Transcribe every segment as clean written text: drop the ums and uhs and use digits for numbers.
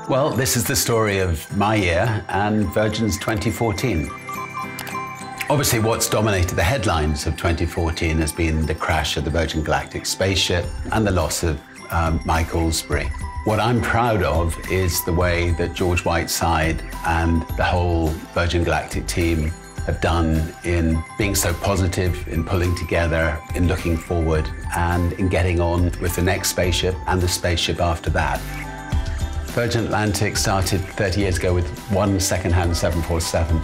Well, this is the story of my year and Virgin's 2014. Obviously, what's dominated the headlines of 2014 has been the crash of the Virgin Galactic spaceship and the loss of Mike Allsbury. What I'm proud of is the way that George Whiteside and the whole Virgin Galactic team have done in being so positive, in pulling together, in looking forward, and in getting on with the next spaceship and the spaceship after that. Virgin Atlantic started 30 years ago with one second-hand 747,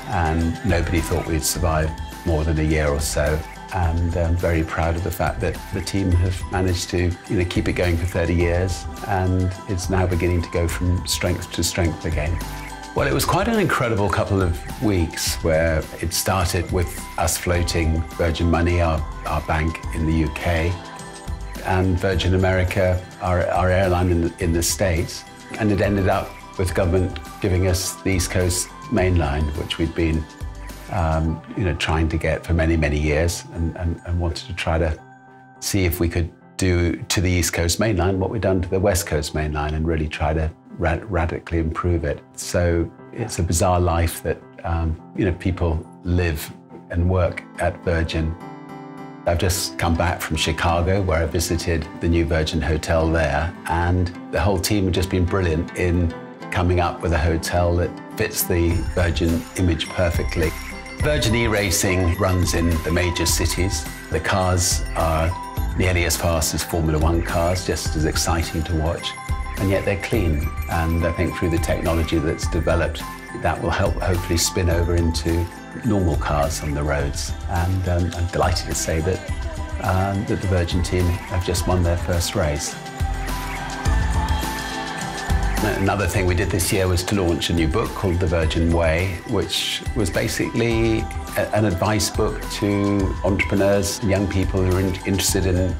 and nobody thought we'd survive more than a year or so. And I'm very proud of the fact that the team have managed to keep it going for 30 years, and it's now beginning to go from strength to strength again. Well, it was quite an incredible couple of weeks where it started with us floating Virgin Money, our bank in the UK, and Virgin America, our airline in the States. And it ended up with government giving us the East Coast main line, which we'd been trying to get for many, many years, and wanted to try to see if we could do to the East Coast main line what we'd done to the West Coast main line and really try to radically improve it. So it's a bizarre life that people live and work at Virgin. I've just come back from Chicago, where I visited the new Virgin Hotel there, and the whole team have just been brilliant in coming up with a hotel that fits the Virgin image perfectly. Virgin E-Racing runs in the major cities. The cars are nearly as fast as Formula One cars, just as exciting to watch, and yet they're clean. And I think through the technology that's developed, that will help hopefully spin over into normal cars on the roads. And I'm delighted to say that, that the Virgin team have just won their first race. Another thing we did this year was to launch a new book called The Virgin Way, which was basically an advice book to entrepreneurs and young people who are interested in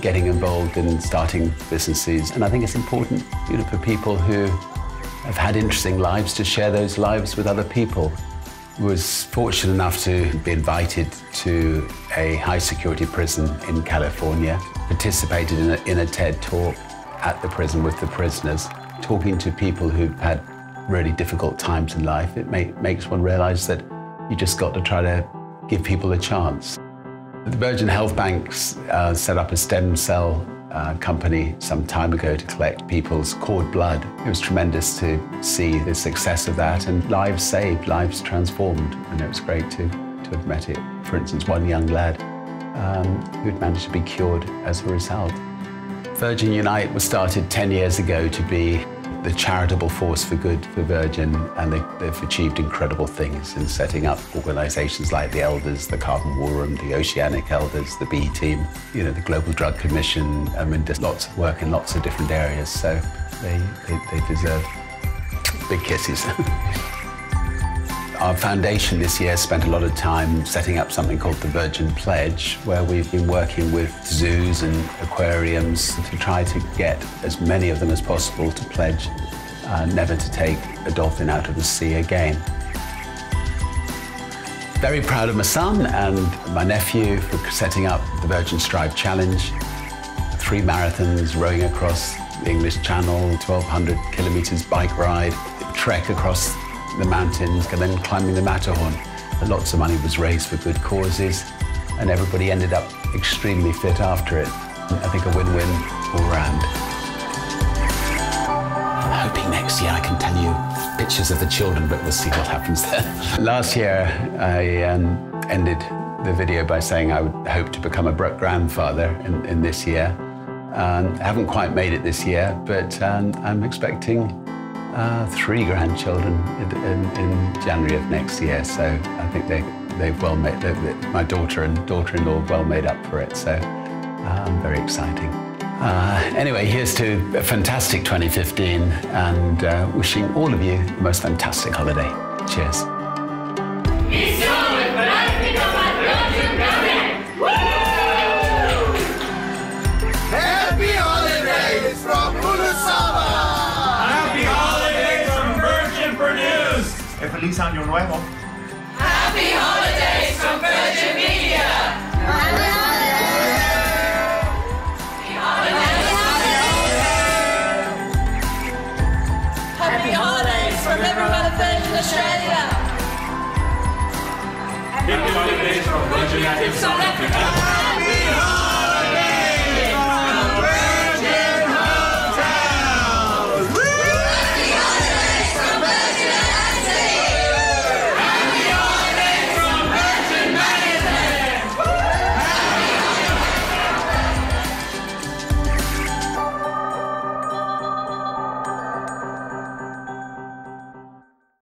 getting involved in starting businesses. And I think it's important for people who have had interesting lives to share those lives with other people. I was fortunate enough to be invited to a high-security prison in California, participated in a TED talk at the prison with the prisoners, talking to people who've had really difficult times in life. It makes one realize that you just got to try to give people a chance. The Virgin Health Bank set up a stem cell company some time ago to collect people's cord blood. It was tremendous to see the success of that, and lives saved, lives transformed, and it was great to have met it. For instance, one young lad who'd managed to be cured as a result. Virgin Unite was started 10 years ago to be the charitable force for good for Virgin, and they've achieved incredible things in setting up organisations like the Elders, the Carbon War Room, the Oceanic Elders, the B Team, the Global Drug Commission. I mean, there's lots of work in lots of different areas, so they deserve big kisses. Our foundation this year spent a lot of time setting up something called the Virgin Pledge, where we've been working with zoos and aquariums to try to get as many of them as possible to pledge never to take a dolphin out of the sea again. Very proud of my son and my nephew for setting up the Virgin Strive Challenge. 3 marathons, rowing across the English Channel, 1,200 kilometres bike ride, trek across the mountains, and then climbing the Matterhorn. And lots of money was raised for good causes, and everybody ended up extremely fit after it. I think a win-win all round. I'm hoping next year I can tell you pictures of the children, but we'll see what happens there. Last year, I ended the video by saying I would hope to become a grandfather in this year. I haven't quite made it this year, but I'm expecting 3 grandchildren in January of next year, so I think they've well made, my daughter and daughter-in-law have well made up for it, so very exciting. Anyway, here's to a fantastic 2015, and wishing all of you the most fantastic holiday. Cheers. Happy holidays from Kurosawa! Happy holidays from Virgin Produced! Feliz Año Nuevo! Happy holidays from Virgin Media! Happy holidays! Happy holidays! from everyone at Virgin Australia. Happy holidays from Virgin Active South Africa.